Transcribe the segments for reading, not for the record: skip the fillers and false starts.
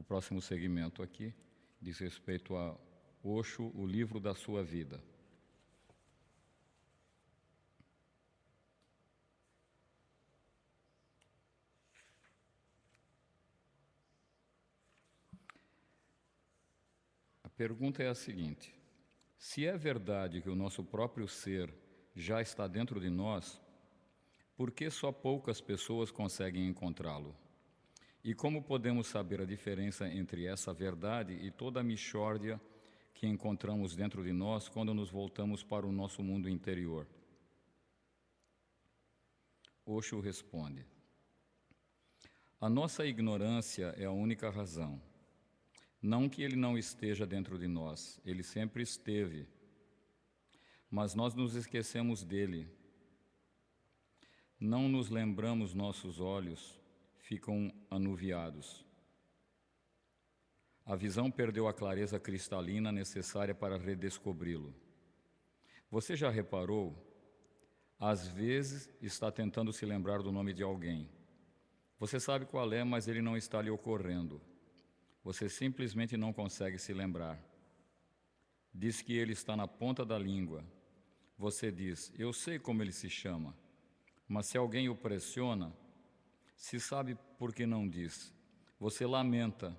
próximo segmento aqui diz respeito a Osho, o livro da sua vida. A pergunta é a seguinte: se é verdade que o nosso próprio ser já está dentro de nós, por que só poucas pessoas conseguem encontrá-lo? E como podemos saber a diferença entre essa verdade e toda a mixórdia que encontramos dentro de nós quando nos voltamos para o nosso mundo interior? Osho responde: a nossa ignorância é a única razão. Não que ele não esteja dentro de nós, ele sempre esteve, mas nós nos esquecemos dele. Não nos lembramos, nossos olhos ficam anuviados. A visão perdeu a clareza cristalina necessária para redescobri-lo. Você já reparou? Às vezes está tentando se lembrar do nome de alguém. Você sabe qual é, mas ele não está lhe ocorrendo. Você simplesmente não consegue se lembrar. Diz que ele está na ponta da língua. Você diz: eu sei como ele se chama. Mas se alguém o pressiona, se sabe por que não diz. Você lamenta: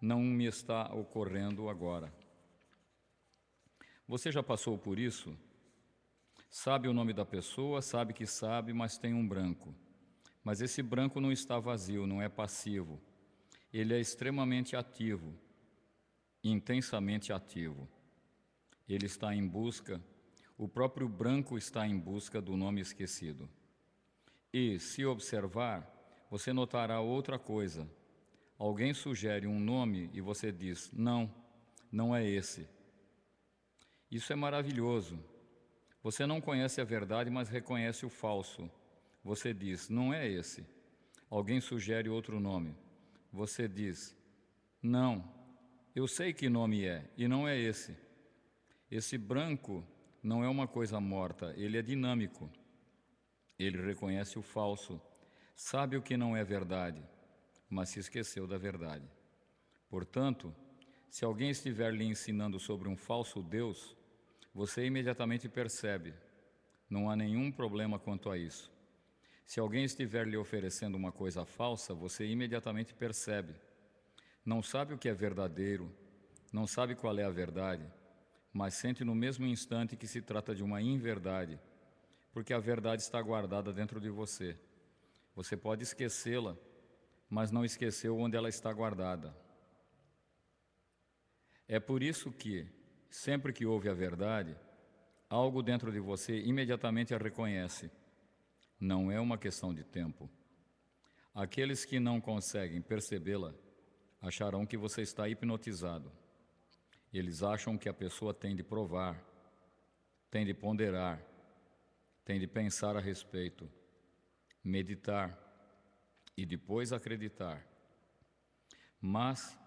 não me está ocorrendo agora. Você já passou por isso? Sabe o nome da pessoa, sabe que sabe, mas tem um branco. Mas esse branco não está vazio, não é passivo. Ele é extremamente ativo, intensamente ativo. Ele está em busca, o próprio branco está em busca do nome esquecido. E, se observar, você notará outra coisa. Alguém sugere um nome e você diz: não, não é esse. Isso é maravilhoso. Você não conhece a verdade, mas reconhece o falso. Você diz: não é esse. Alguém sugere outro nome. Você diz: não, eu sei que nome é, e não é esse. Esse branco não é uma coisa morta, ele é dinâmico. Ele reconhece o falso, sabe o que não é verdade, mas se esqueceu da verdade. Portanto, se alguém estiver lhe ensinando sobre um falso Deus, você imediatamente percebe. Não há nenhum problema quanto a isso. Se alguém estiver lhe oferecendo uma coisa falsa, você imediatamente percebe. Não sabe o que é verdadeiro, não sabe qual é a verdade, mas sente no mesmo instante que se trata de uma inverdade, porque a verdade está guardada dentro de você. Você pode esquecê-la, mas não esqueceu onde ela está guardada. É por isso que, sempre que ouve a verdade, algo dentro de você imediatamente a reconhece. Não é uma questão de tempo. Aqueles que não conseguem percebê-la acharão que você está hipnotizado. Eles acham que a pessoa tem de provar, tem de ponderar, tem de pensar a respeito, meditar e depois acreditar. Mas,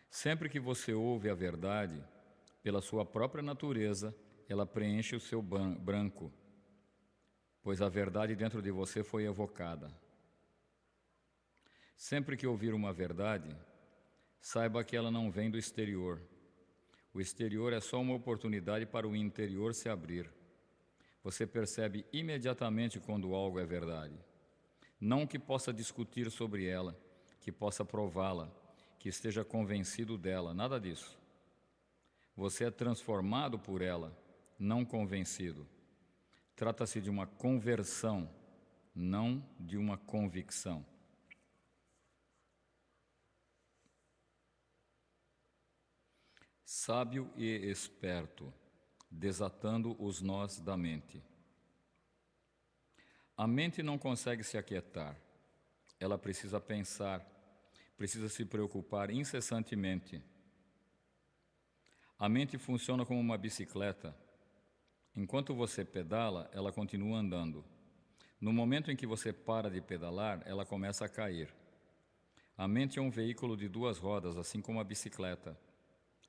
sempre que você ouve a verdade, pela sua própria natureza, ela preenche o seu branco, pois a verdade dentro de você foi evocada. Sempre que ouvir uma verdade, saiba que ela não vem do exterior. O exterior é só uma oportunidade para o interior se abrir. Você percebe imediatamente quando algo é verdade. Não que possa discutir sobre ela, que possa prová-la, que esteja convencido dela, nada disso. Você é transformado por ela, não convencido. Trata-se de uma conversão, não de uma convicção. Sábio e esperto, desatando os nós da mente. A mente não consegue se aquietar. Ela precisa pensar, precisa se preocupar incessantemente. A mente funciona como uma bicicleta. Enquanto você pedala, ela continua andando. No momento em que você para de pedalar, ela começa a cair. A mente é um veículo de duas rodas, assim como a bicicleta.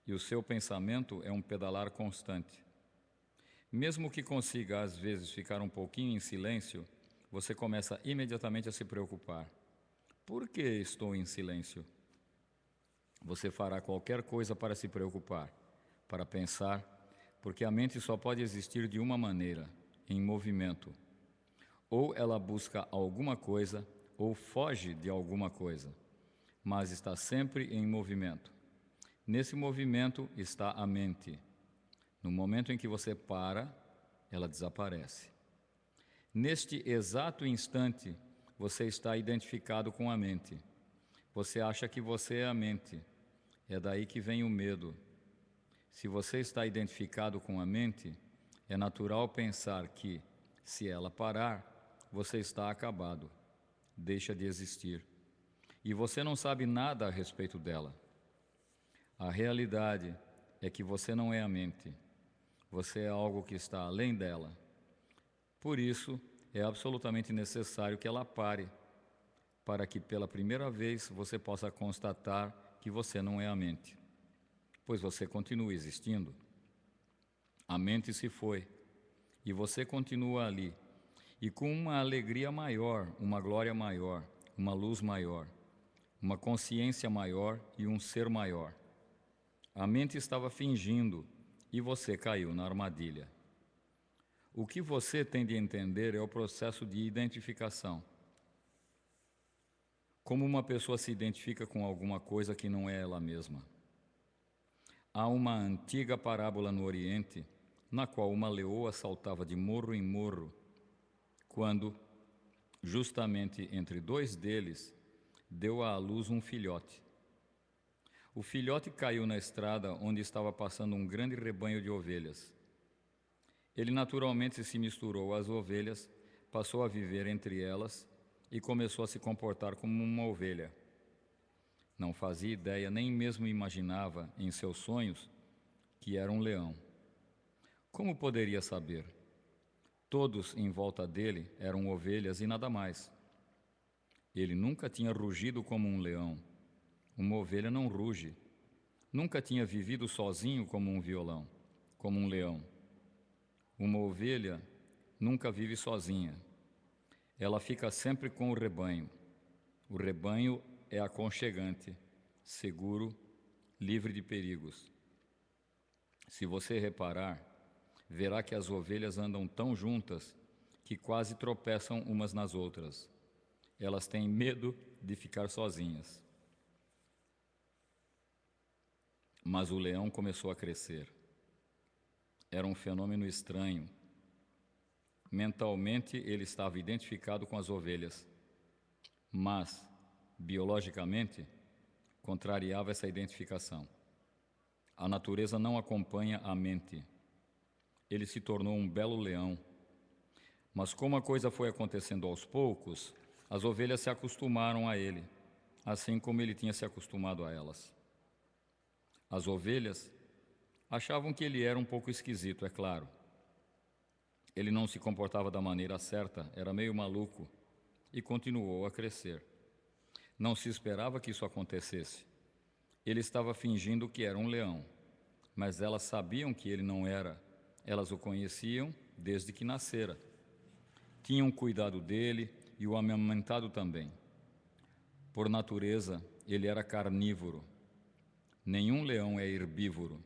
E o seu pensamento é um pedalar constante. Mesmo que consiga, às vezes, ficar um pouquinho em silêncio, você começa imediatamente a se preocupar. Por que estou em silêncio? Você fará qualquer coisa para se preocupar, para pensar, porque a mente só pode existir de uma maneira, em movimento. Ou ela busca alguma coisa, ou foge de alguma coisa, mas está sempre em movimento. Nesse movimento está a mente. No momento em que você para, ela desaparece. Neste exato instante, você está identificado com a mente. Você acha que você é a mente. É daí que vem o medo. Se você está identificado com a mente, é natural pensar que, se ela parar, você está acabado, deixa de existir. E você não sabe nada a respeito dela. A realidade é que você não é a mente. Você é algo que está além dela. Por isso, é absolutamente necessário que ela pare, para que pela primeira vez você possa constatar que você não é a mente, pois você continua existindo. A mente se foi, e você continua ali, e com uma alegria maior, uma glória maior, uma luz maior, uma consciência maior e um ser maior. A mente estava fingindo, e você caiu na armadilha. O que você tem de entender é o processo de identificação. Como uma pessoa se identifica com alguma coisa que não é ela mesma. Há uma antiga parábola no Oriente, na qual uma leoa saltava de morro em morro, quando, justamente entre dois deles, deu à luz um filhote. O filhote caiu na estrada onde estava passando um grande rebanho de ovelhas. Ele naturalmente se misturou às ovelhas, passou a viver entre elas e começou a se comportar como uma ovelha. Não fazia ideia, nem mesmo imaginava, em seus sonhos, que era um leão. Como poderia saber? Todos em volta dele eram ovelhas e nada mais. Ele nunca tinha rugido como um leão. Uma ovelha não ruge. Nunca tinha vivido sozinho como um violão, como um leão. Uma ovelha nunca vive sozinha. Ela fica sempre com o rebanho. O rebanho é aconchegante, seguro, livre de perigos. Se você reparar, verá que as ovelhas andam tão juntas que quase tropeçam umas nas outras. Elas têm medo de ficar sozinhas. Mas o leão começou a crescer. Era um fenômeno estranho. Mentalmente, ele estava identificado com as ovelhas, mas, biologicamente, contrariava essa identificação. A natureza não acompanha a mente. Ele se tornou um belo leão. Mas como a coisa foi acontecendo aos poucos, as ovelhas se acostumaram a ele, assim como ele tinha se acostumado a elas. As ovelhas achavam que ele era um pouco esquisito, é claro. Ele não se comportava da maneira certa, era meio maluco, e continuou a crescer. Não se esperava que isso acontecesse. Ele estava fingindo que era um leão, mas elas sabiam que ele não era. Elas o conheciam desde que nascera. Tinham cuidado dele e o amamentado também. Por natureza, ele era carnívoro. Nenhum leão é herbívoro,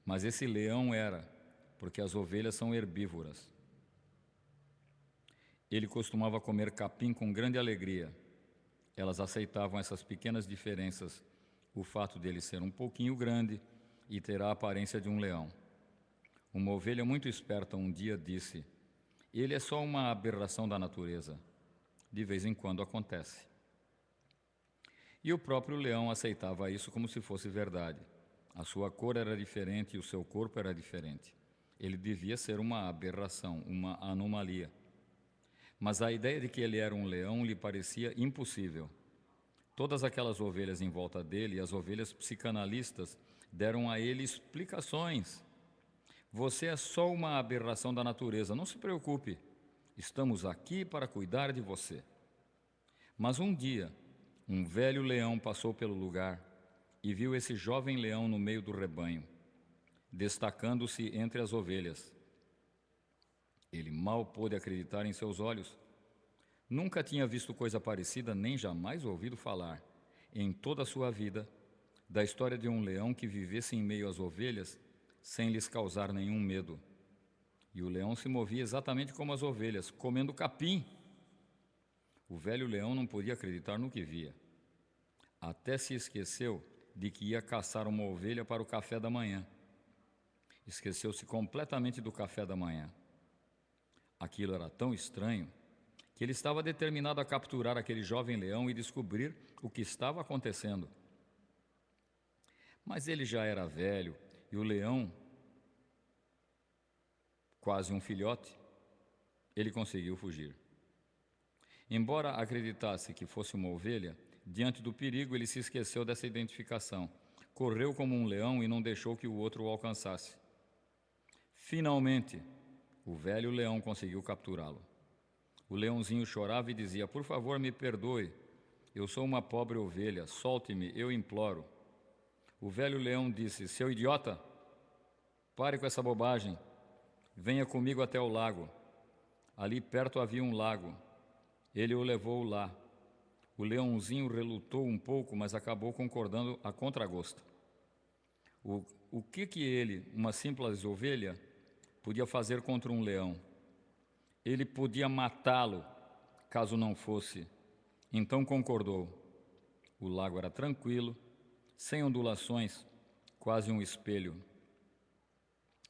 mas esse leão era, porque as ovelhas são herbívoras. Ele costumava comer capim com grande alegria. Elas aceitavam essas pequenas diferenças, o fato dele ser um pouquinho grande e ter a aparência de um leão. Uma ovelha muito esperta um dia disse: "Ele é só uma aberração da natureza. De vez em quando acontece." E o próprio leão aceitava isso como se fosse verdade. A sua cor era diferente e o seu corpo era diferente. Ele devia ser uma aberração, uma anomalia. Mas a ideia de que ele era um leão lhe parecia impossível. Todas aquelas ovelhas em volta dele, e as ovelhas psicanalistas, deram a ele explicações. Você é só uma aberração da natureza, não se preocupe. Estamos aqui para cuidar de você. Mas um dia, um velho leão passou pelo lugar e viu esse jovem leão no meio do rebanho, destacando-se entre as ovelhas. Ele mal pôde acreditar em seus olhos. Nunca tinha visto coisa parecida, nem jamais ouvido falar. Em toda a sua vida, da história de um leão que vivesse em meio às ovelhas sem lhes causar nenhum medo. E o leão se movia exatamente como as ovelhas, comendo capim. O velho leão não podia acreditar no que via. Até se esqueceu de que ia caçar uma ovelha para o café da manhã. Esqueceu-se completamente do café da manhã. Aquilo era tão estranho que ele estava determinado a capturar aquele jovem leão e descobrir o que estava acontecendo. Mas ele já era velho e o leão, quase um filhote, ele conseguiu fugir. Embora acreditasse que fosse uma ovelha, diante do perigo ele se esqueceu dessa identificação. Correu como um leão e não deixou que o outro o alcançasse. Finalmente, o velho leão conseguiu capturá-lo. O leãozinho chorava e dizia: "Por favor, me perdoe. Eu sou uma pobre ovelha. Solte-me, eu imploro." O velho leão disse: "Seu idiota, pare com essa bobagem. Venha comigo até o lago." Ali perto havia um lago. Ele o levou lá. O leãozinho relutou um pouco, mas acabou concordando a contragosto. O que ele, uma simples ovelha, podia fazer contra um leão? Ele podia matá-lo, caso não fosse. Então concordou. O lago era tranquilo, sem ondulações, quase um espelho.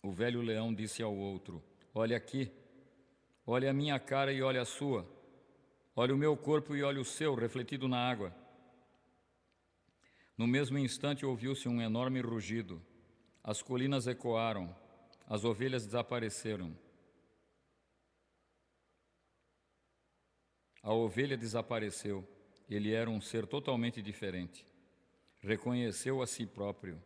O velho leão disse ao outro: "Olha aqui, olha a minha cara e olha a sua. Olha o meu corpo e olha o seu, refletido na água." No mesmo instante ouviu-se um enorme rugido. As colinas ecoaram, as ovelhas desapareceram. A ovelha desapareceu. Ele era um ser totalmente diferente. Reconheceu a si próprio.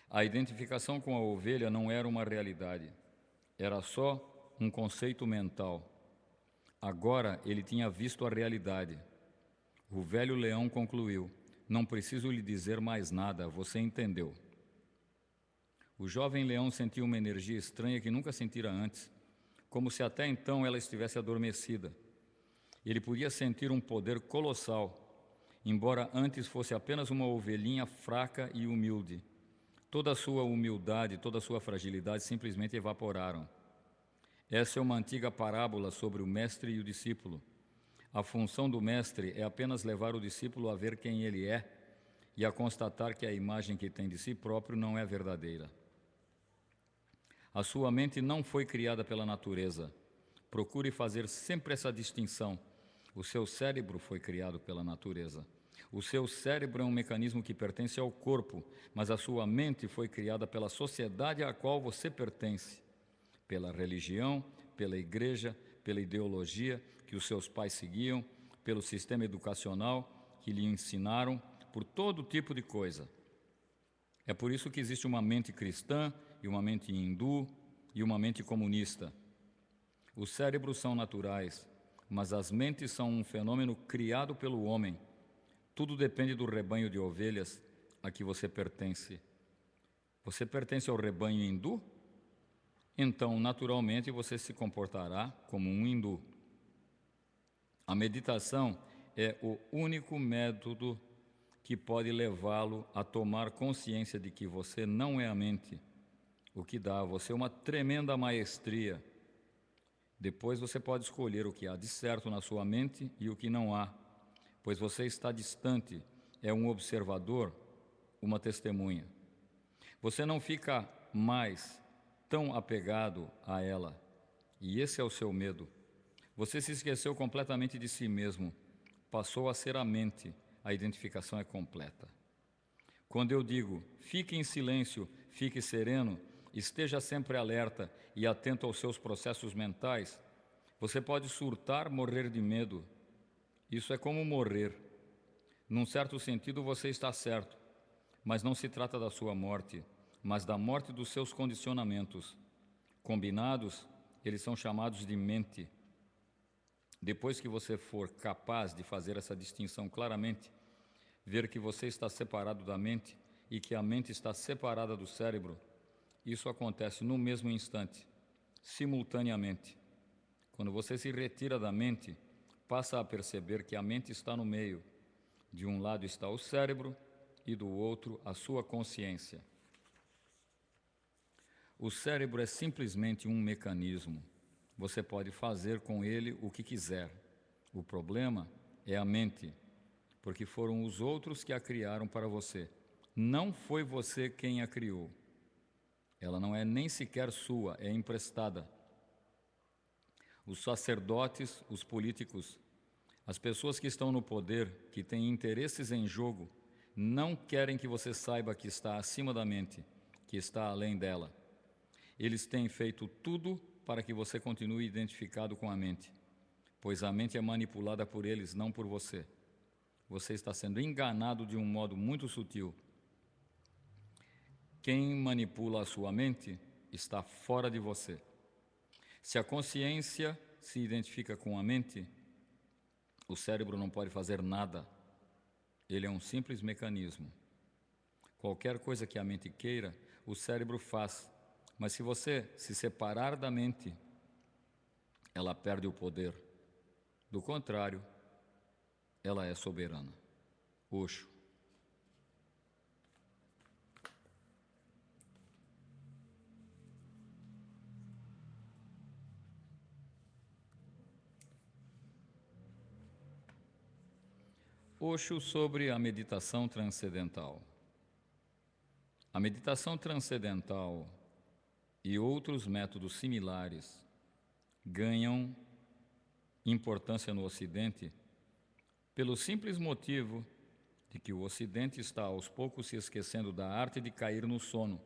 A identificação com a ovelha não era uma realidade. Era só um conceito mental. Agora ele tinha visto a realidade. O velho leão concluiu: "Não preciso lhe dizer mais nada, você entendeu." O jovem leão sentiu uma energia estranha que nunca sentira antes, como se até então ela estivesse adormecida. Ele podia sentir um poder colossal, embora antes fosse apenas uma ovelhinha fraca e humilde. Toda a sua humildade, toda a sua fragilidade simplesmente evaporaram. Essa é uma antiga parábola sobre o mestre e o discípulo. A função do mestre é apenas levar o discípulo a ver quem ele é e a constatar que a imagem que tem de si próprio não é verdadeira. A sua mente não foi criada pela natureza. Procure fazer sempre essa distinção. O seu cérebro foi criado pela natureza. O seu cérebro é um mecanismo que pertence ao corpo, mas a sua mente foi criada pela sociedade à qual você pertence, pela religião, pela igreja, pela ideologia que os seus pais seguiam, pelo sistema educacional que lhe ensinaram, por todo tipo de coisa. É por isso que existe uma mente cristã e uma mente hindu e uma mente comunista. Os cérebros são naturais, mas as mentes são um fenômeno criado pelo homem. Tudo depende do rebanho de ovelhas a que você pertence. Você pertence ao rebanho hindu? Então, naturalmente, você se comportará como um hindu. A meditação é o único método que pode levá-lo a tomar consciência de que você não é a mente, o que dá a você uma tremenda maestria. Depois você pode escolher o que há de certo na sua mente e o que não há, pois você está distante, é um observador, uma testemunha. Você não fica mais tão apegado a ela, e esse é o seu medo. Você se esqueceu completamente de si mesmo, passou a ser a mente. A identificação é completa. Quando eu digo, fique em silêncio, fique sereno, esteja sempre alerta e atento aos seus processos mentais, você pode surtar, morrer de medo. Isso é como morrer. Num certo sentido, você está certo, mas não se trata da sua morte, mas da morte dos seus condicionamentos. Combinados, eles são chamados de mente. Depois que você for capaz de fazer essa distinção claramente, ver que você está separado da mente e que a mente está separada do cérebro, isso acontece no mesmo instante, simultaneamente. Quando você se retira da mente, passa a perceber que a mente está no meio. De um lado está o cérebro e do outro a sua consciência. O cérebro é simplesmente um mecanismo. Você pode fazer com ele o que quiser. O problema é a mente, porque foram os outros que a criaram para você. Não foi você quem a criou. Ela não é nem sequer sua, é emprestada. Os sacerdotes, os políticos, as pessoas que estão no poder, que têm interesses em jogo, não querem que você saiba que está acima da mente, que está além dela. Eles têm feito tudo para que você continue identificado com a mente, pois a mente é manipulada por eles, não por você. Você está sendo enganado de um modo muito sutil. Quem manipula a sua mente está fora de você. Se a consciência se identifica com a mente, o cérebro não pode fazer nada. Ele é um simples mecanismo. Qualquer coisa que a mente queira, o cérebro faz. Mas se você se separar da mente, ela perde o poder. Do contrário, ela é soberana. Osho. Osho sobre a meditação transcendental. A meditação transcendental e outros métodos similares ganham importância no Ocidente pelo simples motivo de que o Ocidente está aos poucos se esquecendo da arte de cair no sono.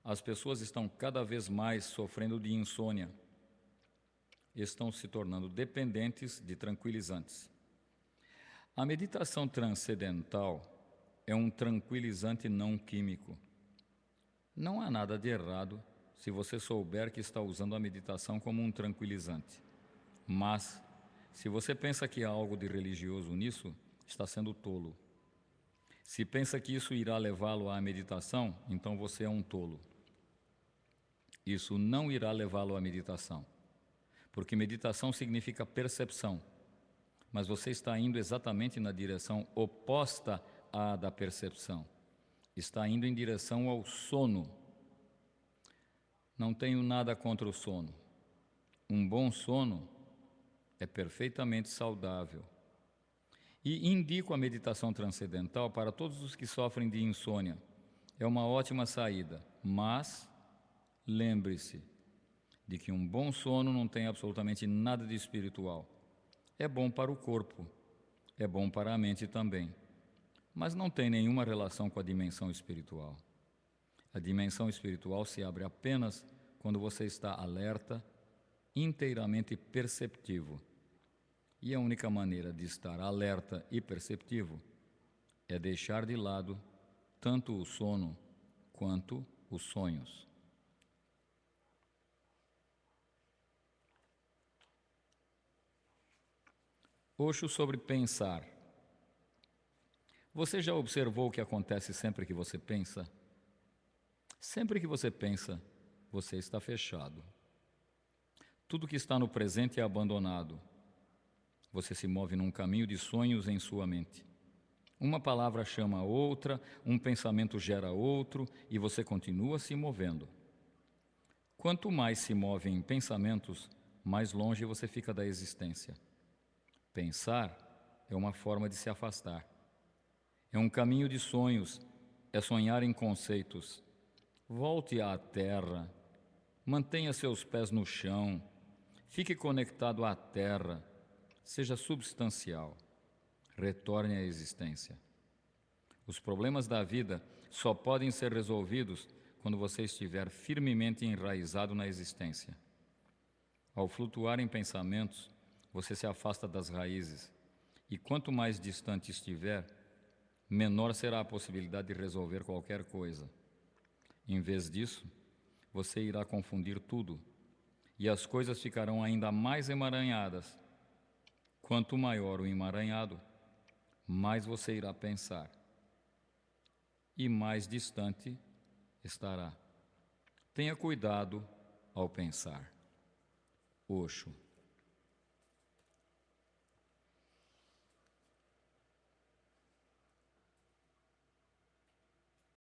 As pessoas estão cada vez mais sofrendo de insônia, estão se tornando dependentes de tranquilizantes. A meditação transcendental é um tranquilizante não químico. Não há nada de errado se você souber que está usando a meditação como um tranquilizante. Mas, se você pensa que há algo de religioso nisso, está sendo tolo. Se pensa que isso irá levá-lo à meditação, então você é um tolo. Isso não irá levá-lo à meditação, porque meditação significa percepção. Mas você está indo exatamente na direção oposta à da percepção. Está indo em direção ao sono. Não tenho nada contra o sono. Um bom sono é perfeitamente saudável. E indico a meditação transcendental para todos os que sofrem de insônia. É uma ótima saída, mas lembre-se de que um bom sono não tem absolutamente nada de espiritual. É bom para o corpo, é bom para a mente também, mas não tem nenhuma relação com a dimensão espiritual. A dimensão espiritual se abre apenas quando você está alerta, inteiramente perceptivo. E a única maneira de estar alerta e perceptivo é deixar de lado tanto o sono quanto os sonhos. Osho sobre pensar. Você já observou o que acontece sempre que você pensa? Sempre que você pensa, você está fechado. Tudo que está no presente é abandonado. Você se move num caminho de sonhos em sua mente. Uma palavra chama a outra, um pensamento gera outro e você continua se movendo. Quanto mais se move em pensamentos, mais longe você fica da existência. Pensar é uma forma de se afastar. É um caminho de sonhos, é sonhar em conceitos. Volte à terra, mantenha seus pés no chão, fique conectado à terra, seja substancial, retorne à existência. Os problemas da vida só podem ser resolvidos quando você estiver firmemente enraizado na existência. Ao flutuar em pensamentos, você se afasta das raízes, e quanto mais distante estiver, menor será a possibilidade de resolver qualquer coisa. Em vez disso, você irá confundir tudo, e as coisas ficarão ainda mais emaranhadas. Quanto maior o emaranhado, mais você irá pensar, e mais distante estará. Tenha cuidado ao pensar. Osho.